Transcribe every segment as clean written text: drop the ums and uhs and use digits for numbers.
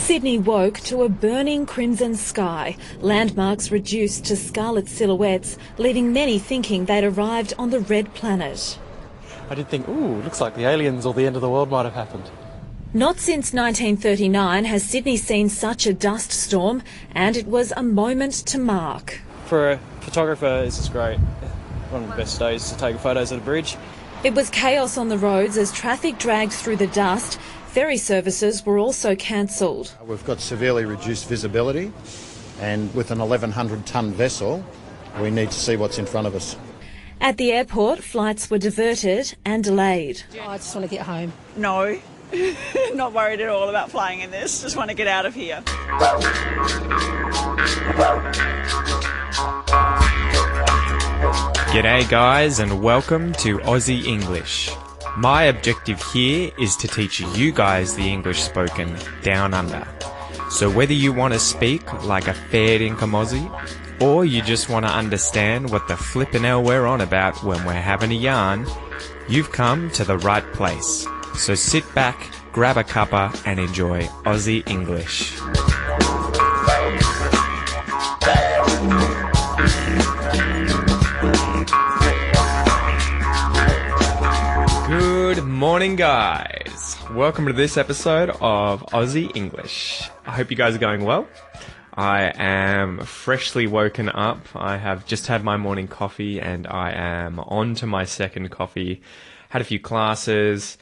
Sydney woke to a burning crimson sky, landmarks reduced to scarlet silhouettes, leaving many thinking they'd arrived on the red planet. I did think, looks like the aliens or the end of the world might have happened. Not since 1939 has Sydney seen such a dust storm, and it was a moment to mark. For a photographer, this is great. One of the best days to take photos of the bridge. It was chaos on the roads as traffic dragged through the dust. Ferry services were also cancelled. We've got severely reduced visibility, and with an 1,100-tonne vessel, we need to see what's in front of us. At the airport, flights were diverted and delayed. I just want to get home. No, not worried at all about flying in this. Just want to get out of here. G'day guys, and welcome to Aussie English. My objective here is to teach you guys the English spoken down under. So whether you want to speak like a fair income Aussie, or you just want to understand what the flippin' hell we're on about when we're having a yarn, you've come to the right place. So sit back, grab a cuppa and enjoy Aussie English. Good morning, guys. Welcome to this episode of Aussie English. I hope you guys are going well. I am freshly woken up. I have just had my morning coffee and I am on to my second coffee. Had a few classes.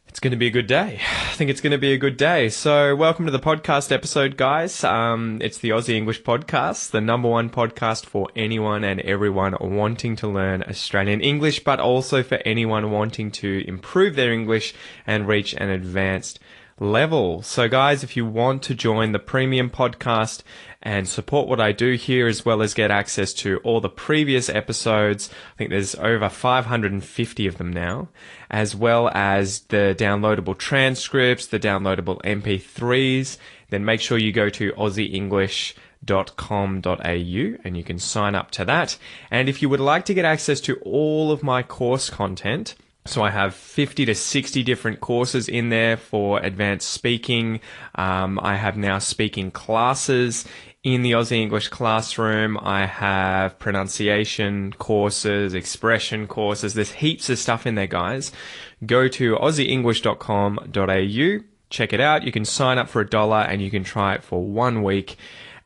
It's going to be a good day. I think it's going to be a good day. So welcome to the podcast episode, guys. It's the Aussie English Podcast, the number one podcast for anyone and everyone wanting to learn Australian English, but also for anyone wanting to improve their English and reach an advanced level. So guys, if you want to join the premium podcast and support what I do here, as well as get access to all the previous episodes, I think there's over 550 of them now, as well as the downloadable transcripts, the downloadable MP3s, then make sure you go to aussieenglish.com.au and you can sign up to that. And if you would like to get access to all of my course content, so I have 50 to 60 different courses in there for advanced speaking. I have now speaking classes in the Aussie English classroom. I have pronunciation courses, expression courses. There's heaps of stuff in there, guys. Go to aussieenglish.com.au. Check it out. You can sign up for $1 and you can try it for 1 week.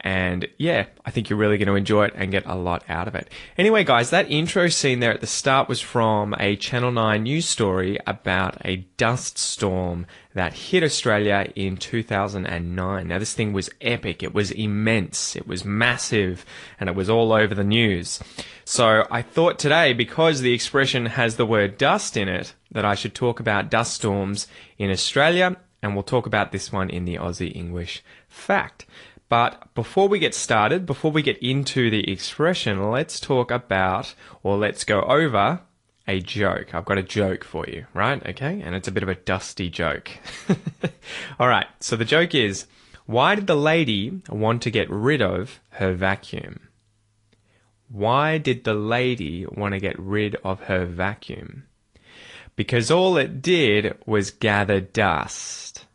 And yeah, I think you're really going to enjoy it and get a lot out of it. Anyway, guys, that intro scene there at the start was from a Channel 9 news story about a dust storm that hit Australia in 2009. Now, this thing was epic. It was immense. It was massive. And it was all over the news. So I thought today, because the expression has the word dust in it, that I should talk about dust storms in Australia. And we'll talk about this one in the Aussie English Fact. But before we get started, before we get into the expression, let's talk about, or let's go over, a joke. I've got a joke for you, right? Okay? And it's a bit of a dusty joke. All right. So the joke is, why did the lady want to get rid of her vacuum? Why did the lady want to get rid of her vacuum? Because all it did was gather dust.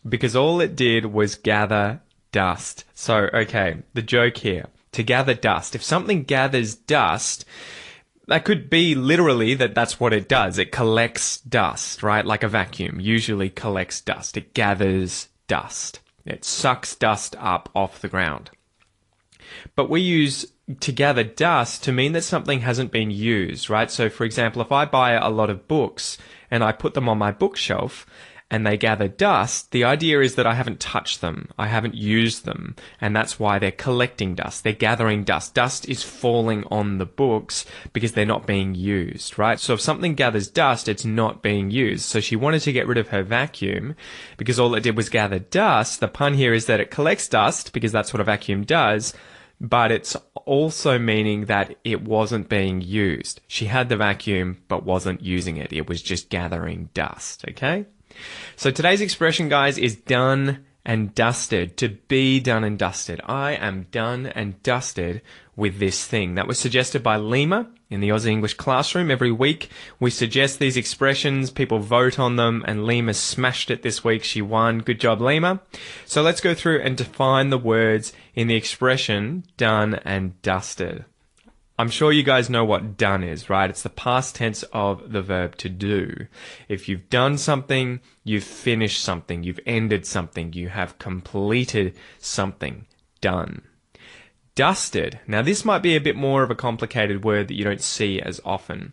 Because all it did was gather dust. So, okay, the joke here. To gather dust. If something gathers dust, that could be literally that's what it does. It collects dust, right? Like a vacuum usually collects dust. It gathers dust. It sucks dust up off the ground. But we use to gather dust to mean that something hasn't been used, right? So, for example, if I buy a lot of books and I put them on my bookshelf, and they gather dust, the idea is that I haven't touched them. I haven't used them. And that's why they're collecting dust. They're gathering dust. Dust is falling on the books because they're not being used, right? So if something gathers dust, it's not being used. So she wanted to get rid of her vacuum because all it did was gather dust. The pun here is that it collects dust because that's what a vacuum does. But it's also meaning that it wasn't being used. She had the vacuum but wasn't using it. It was just gathering dust, okay? So today's expression, guys, is done and dusted, to be done and dusted. I am done and dusted with this thing. That was suggested by Lima in the Aussie English classroom. Every week we suggest these expressions, people vote on them, and Lima smashed it this week. She won. Good job, Lima. So let's go through and define the words in the expression done and dusted. I'm sure you guys know what done is, right? It's the past tense of the verb to do. If you've done something, you've finished something, you've ended something, you have completed something. Done. Dusted. Now this might be a bit more of a complicated word that you don't see as often.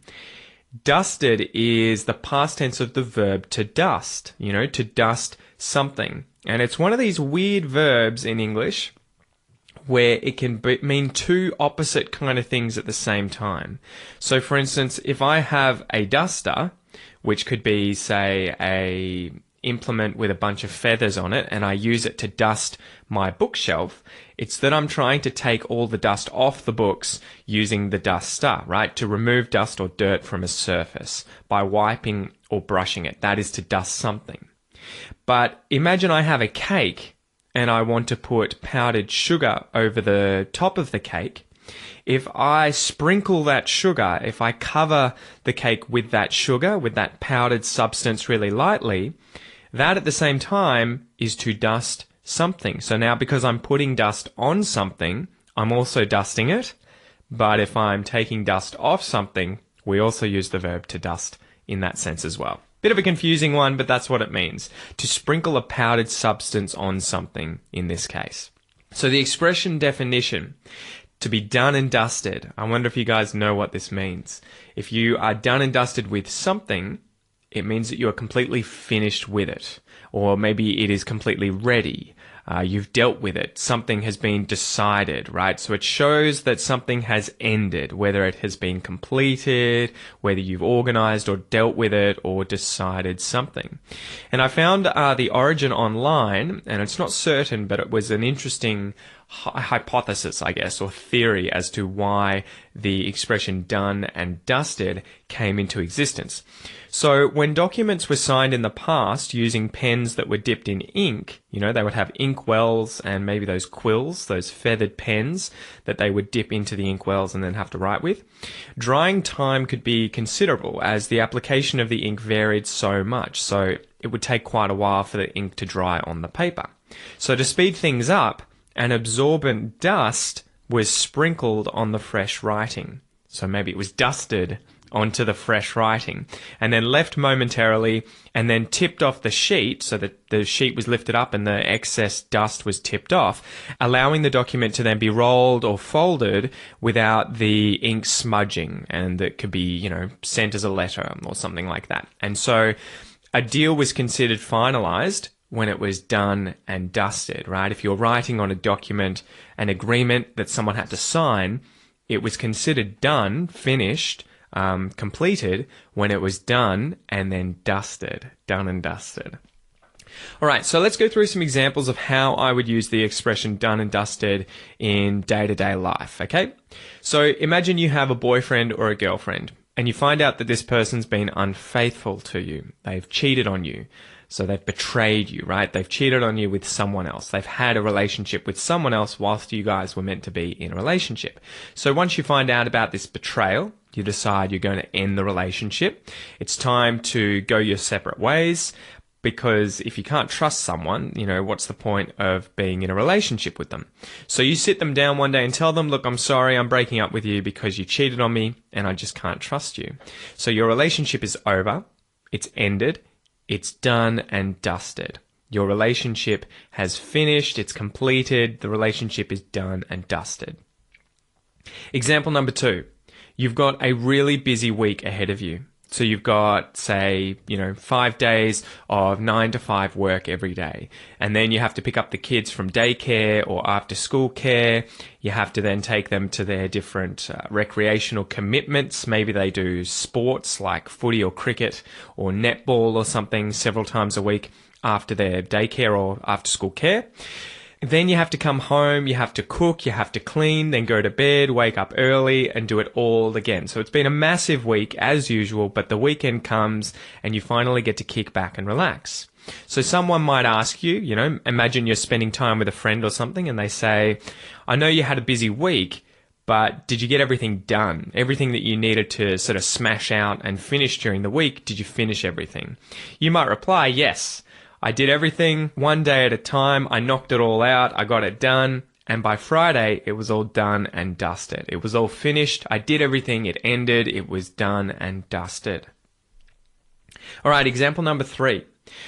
Dusted is the past tense of the verb to dust, to dust something. And it's one of these weird verbs in English where it can mean two opposite kind of things at the same time. So for instance, if I have a duster, which could be, say, a implement with a bunch of feathers on it, and I use it to dust my bookshelf, it's that I'm trying to take all the dust off the books using the duster, right? To remove dust or dirt from a surface by wiping or brushing it. That is to dust something. But imagine I have a cake and I want to put powdered sugar over the top of the cake. If I sprinkle that sugar, if I cover the cake with that sugar, with that powdered substance really lightly, that at the same time is to dust something. So now because I'm putting dust on something, I'm also dusting it. But if I'm taking dust off something, we also use the verb to dust in that sense as well. Bit of a confusing one, but that's what it means. To sprinkle a powdered substance on something in this case. So the expression definition, to be done and dusted. I wonder if you guys know what this means. If you are done and dusted with something, it means that you are completely finished with it. Or maybe it is completely ready. You've dealt with it. Something has been decided, right? So it shows that something has ended, whether it has been completed, whether you've organized or dealt with it or decided something. And I found the origin online, and it's not certain, but it was an interesting hypothesis, I guess, or theory as to why the expression done and dusted came into existence. So when documents were signed in the past using pens that were dipped in ink, they would have ink wells and maybe those quills, those feathered pens that they would dip into the ink wells and then have to write with. Drying time could be considerable as the application of the ink varied so much. So it would take quite a while for the ink to dry on the paper. So to speed things up, an absorbent dust was sprinkled on the fresh writing. So maybe it was dusted onto the fresh writing and then left momentarily and then tipped off the sheet so that the sheet was lifted up and the excess dust was tipped off, allowing the document to then be rolled or folded without the ink smudging, and that could be, sent as a letter or something like that. And so a deal was considered finalized when it was done and dusted, right? If you're writing on a document, an agreement that someone had to sign, it was considered done, finished, completed when it was done and then dusted, done and dusted. All right, so let's go through some examples of how I would use the expression done and dusted in day-to-day life, okay? So imagine you have a boyfriend or a girlfriend and you find out that this person's been unfaithful to you. They've cheated on you. So they've betrayed you, right? They've cheated on you with someone else. They've had a relationship with someone else whilst you guys were meant to be in a relationship. So once you find out about this betrayal, you decide you're going to end the relationship. It's time to go your separate ways, because if you can't trust someone, what's the point of being in a relationship with them? So you sit them down one day and tell them, look, I'm sorry, I'm breaking up with you because you cheated on me and I just can't trust you. So your relationship is over. It's ended. It's done and dusted. Your relationship has finished, it's completed, the relationship is done and dusted. Example number 2. You've got a really busy week ahead of you. So you've got, say, 5 days of 9 to 5 work every day. And then you have to pick up the kids from daycare or after school care. You have to then take them to their different recreational commitments. Maybe they do sports like footy or cricket or netball or something several times a week after their daycare or after school care. Then you have to come home, you have to cook, you have to clean, then go to bed, wake up early, and do it all again. So it's been a massive week as usual, but the weekend comes and you finally get to kick back and relax. So someone might ask you, imagine you're spending time with a friend or something and they say, I know you had a busy week, but did you get everything done? Everything that you needed to sort of smash out and finish during the week, did you finish everything? You might reply, yes. I did everything one day at a time. I knocked it all out. I got it done. And by Friday, it was all done and dusted. It was all finished. I did everything. It ended. It was done and dusted. All right, example number 3.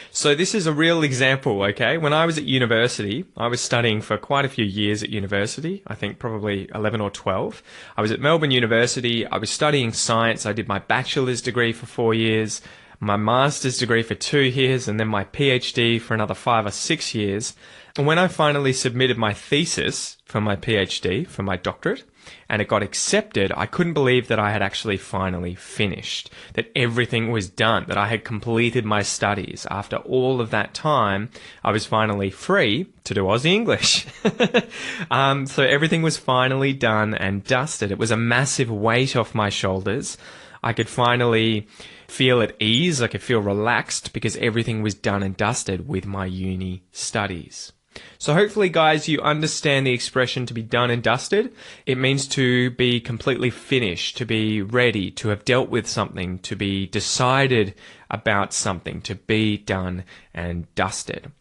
So this is a real example, okay? When I was at university, I was studying for quite a few years at university, I think probably 11 or 12. I was at Melbourne University. I was studying science. I did my bachelor's degree for 4 years, my master's degree for 2 years, and then my PhD for another 5 or 6 years. And when I finally submitted my thesis for my PhD, for my doctorate, and it got accepted, I couldn't believe that I had actually finally finished, that everything was done, that I had completed my studies. After all of that time, I was finally free to do Aussie English. So everything was finally done and dusted. It was a massive weight off my shoulders. I could finally feel at ease. I could feel relaxed because everything was done and dusted with my uni studies. So hopefully, guys, you understand the expression to be done and dusted. It means to be completely finished, to be ready, to have dealt with something, to be decided about something, to be done and dusted.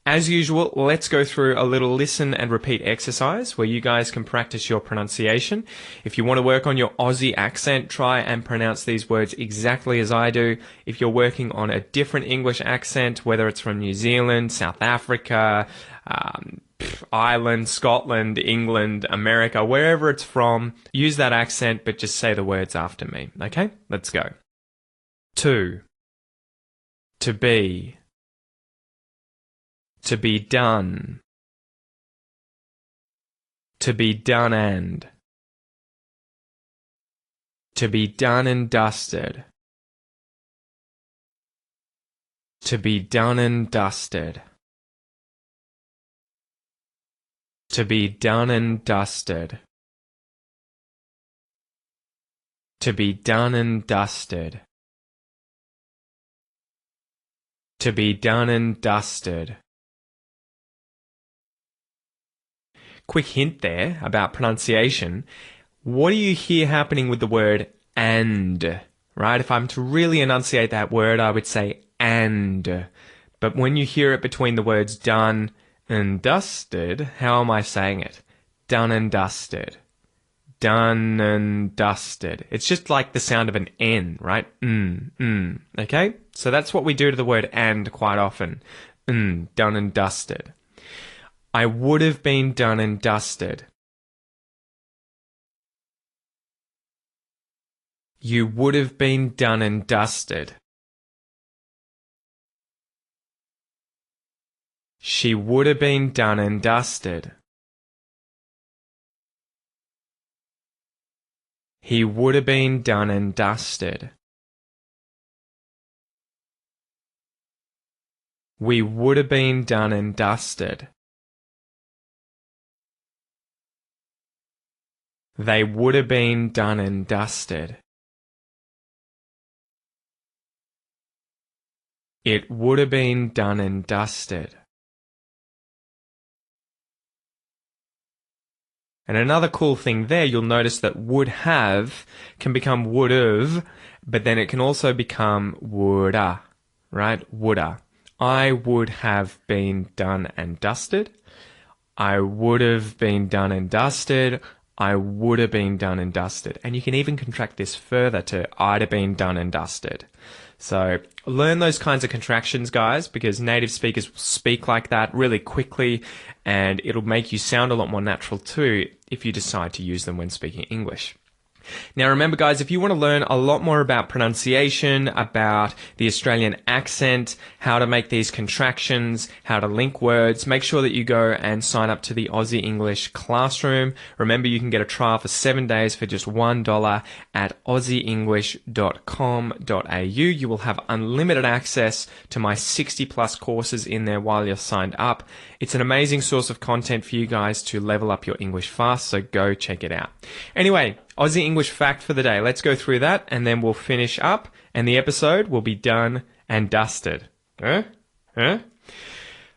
As usual, let's go through a little listen and repeat exercise where you guys can practice your pronunciation. If you want to work on your Aussie accent, try and pronounce these words exactly as I do. If you're working on a different English accent, whether it's from New Zealand, South Africa, Ireland, Scotland, England, America, wherever it's from, use that accent, but just say the words after me. Okay? Let's go. To be. To be done. To be done and. To be done and dusted. To be done and dusted. To be done and dusted. To be done and dusted. To be done and dusted. Quick hint there about pronunciation. What do you hear happening with the word and? Right? If I'm to really enunciate that word, I would say and. But when you hear it between the words done and dusted, how am I saying it? Done and dusted. Done and dusted. It's just like the sound of an N, right? Okay? So that's what we do to the word and quite often. Done and dusted. I would have been done and dusted. You would have been done and dusted. She would have been done and dusted. He would have been done and dusted. We would have been done and dusted. They would have been done and dusted. It would have been done and dusted. And another cool thing there, you'll notice that would have can become would have, but then it can also become woulda, right? Woulda. I would have been done and dusted. I would have been done and dusted. I would have been done and dusted. And you can even contract this further to I'd have been done and dusted. So learn those kinds of contractions, guys, because native speakers will speak like that really quickly, and it'll make you sound a lot more natural too if you decide to use them when speaking English. Now remember guys, if you want to learn a lot more about pronunciation, about the Australian accent, how to make these contractions, how to link words, make sure that you go and sign up to the Aussie English Classroom. Remember, you can get a trial for 7 days for just $1 at aussieenglish.com.au. You will have unlimited access to my 60 plus courses in there while you're signed up. It's an amazing source of content for you guys to level up your English fast, so go check it out. Anyway, Aussie English fact for the day. Let's go through that and then we'll finish up and the episode will be done and dusted.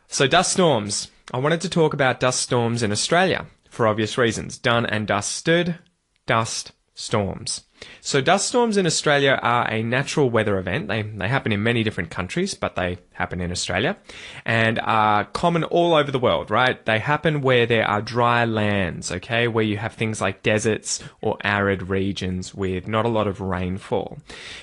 So dust storms. I wanted to talk about dust storms in Australia for obvious reasons. Done and dusted, dust storms. So dust storms in Australia are a natural weather event. They happen in many different countries, but they happen in Australia and are common all over the world, right? They happen where there are dry lands, okay, where you have things like deserts or arid regions with not a lot of rainfall.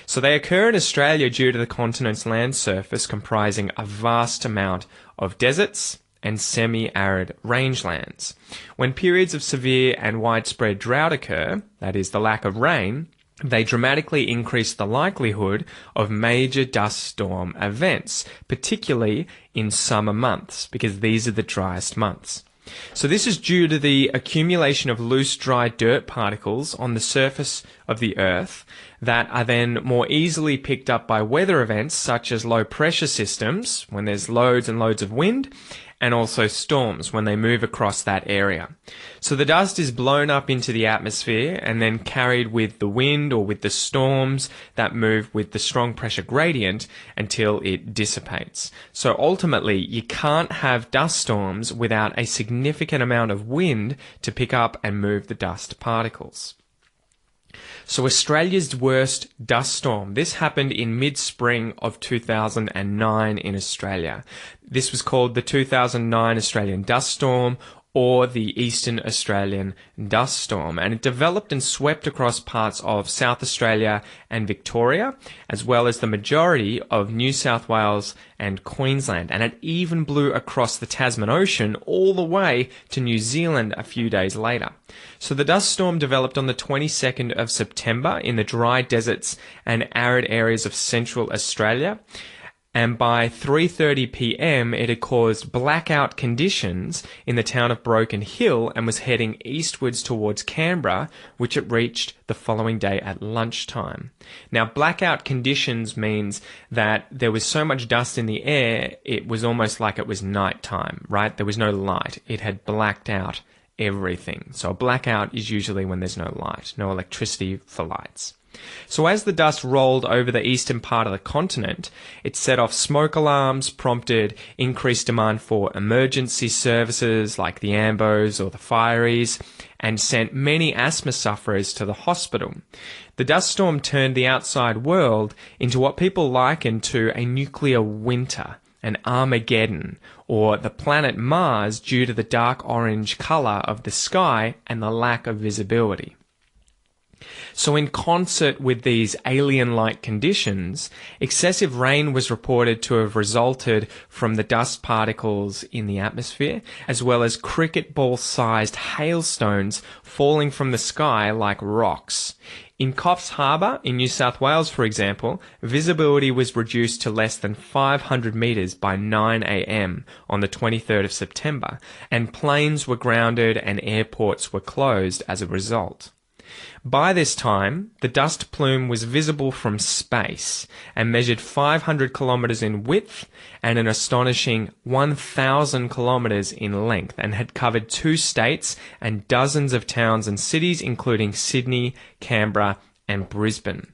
So they occur in Australia due to the continent's land surface comprising a vast amount of deserts and semi-arid rangelands. When periods of severe and widespread drought occur, that is the lack of rain, they dramatically increase the likelihood of major dust storm events, particularly in summer months, because these are the driest months. So this is due to the accumulation of loose, dry dirt particles on the surface of the Earth that are then more easily picked up by weather events such as low pressure systems, when there's loads and loads of wind, and also storms when they move across that area. So the dust is blown up into the atmosphere and then carried with the wind or with the storms that move with the strong pressure gradient until it dissipates. So ultimately, you can't have dust storms without a significant amount of wind to pick up and move the dust particles. So Australia's worst dust storm. This happened in mid-spring of 2009 in Australia. This was called the 2009 Australian Dust Storm, or the Eastern Australian Dust Storm, and it developed and swept across parts of South Australia and Victoria, as well as the majority of New South Wales and Queensland, and it even blew across the Tasman Ocean all the way to New Zealand a few days later. So the dust storm developed on the 22nd of September in the dry deserts and arid areas of Central Australia. And by 3:30 p.m. it had caused blackout conditions in the town of Broken Hill and was heading eastwards towards Canberra, which it reached the following day at lunchtime. Now, blackout conditions means that there was so much dust in the air, it was almost like it was nighttime, right? There was no light. It had blacked out everything. So a blackout is usually when there's no light, no electricity for lights. So as the dust rolled over the eastern part of the continent, it set off smoke alarms, prompted increased demand for emergency services like the ambos or the fireys, and sent many asthma sufferers to the hospital. The dust storm turned the outside world into what people liken to a nuclear winter, an Armageddon, or the planet Mars due to the dark orange colour of the sky and the lack of visibility. So in concert with these alien-like conditions, excessive rain was reported to have resulted from the dust particles in the atmosphere, as well as cricket ball-sized hailstones falling from the sky like rocks. In Coffs Harbour, in New South Wales, for example, visibility was reduced to less than 500 metres by 9 a.m. on the 23rd of September, and planes were grounded and airports were closed as a result. By this time, the dust plume was visible from space and measured 500 kilometres in width and an astonishing 1,000 kilometres in length, and had covered 2 states and dozens of towns and cities, including Sydney, Canberra and Brisbane.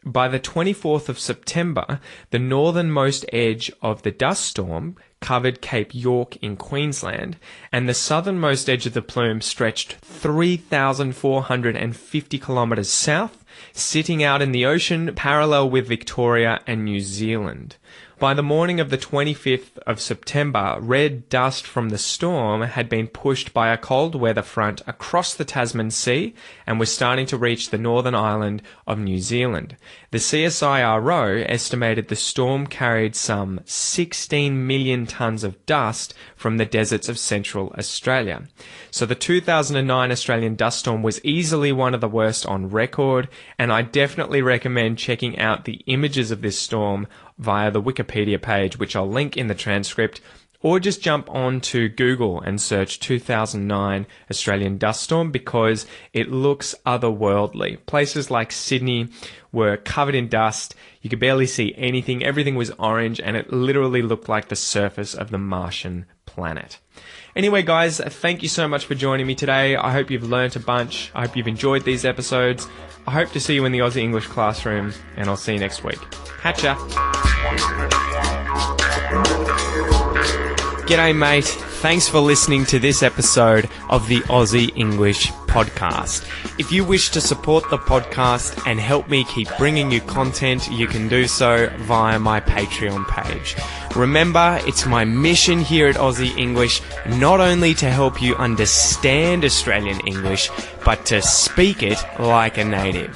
By the 24th of September, the northernmost edge of the dust storm covered Cape York in Queensland, and the southernmost edge of the plume stretched 3,450 kilometres south, sitting out in the ocean parallel with Victoria and New Zealand. By the morning of the 25th of September, red dust from the storm had been pushed by a cold weather front across the Tasman Sea and was starting to reach the northern island of New Zealand. The CSIRO estimated the storm carried some 16 million tonnes of dust from the deserts of Central Australia. So the 2009 Australian dust storm was easily one of the worst on record, and I definitely recommend checking out the images of this storm via the Wikipedia page, which I'll link in the transcript, or just jump on to Google and search 2009 Australian dust storm because it looks otherworldly. Places like Sydney were covered in dust. You could barely see anything. Everything was orange, and it literally looked like the surface of the Martian planet. Anyway, guys, thank you so much for joining me today. I hope you've learnt a bunch. I hope you've enjoyed these episodes. I hope to see you in the Aussie English classroom, and I'll see you next week. Hatcha! G'day, mate. Thanks for listening to this episode of the Aussie English Podcast. If you wish to support the podcast and help me keep bringing you content, you can do so via my Patreon page. Remember, it's my mission here at Aussie English not only to help you understand Australian English, but to speak it like a native.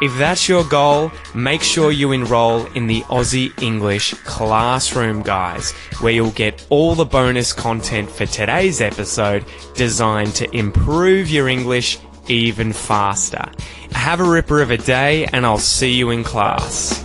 If that's your goal, make sure you enroll in the Aussie English Classroom, guys, where you'll get all the bonus content for today's episode designed to improve your English even faster. Have a ripper of a day, and I'll see you in class.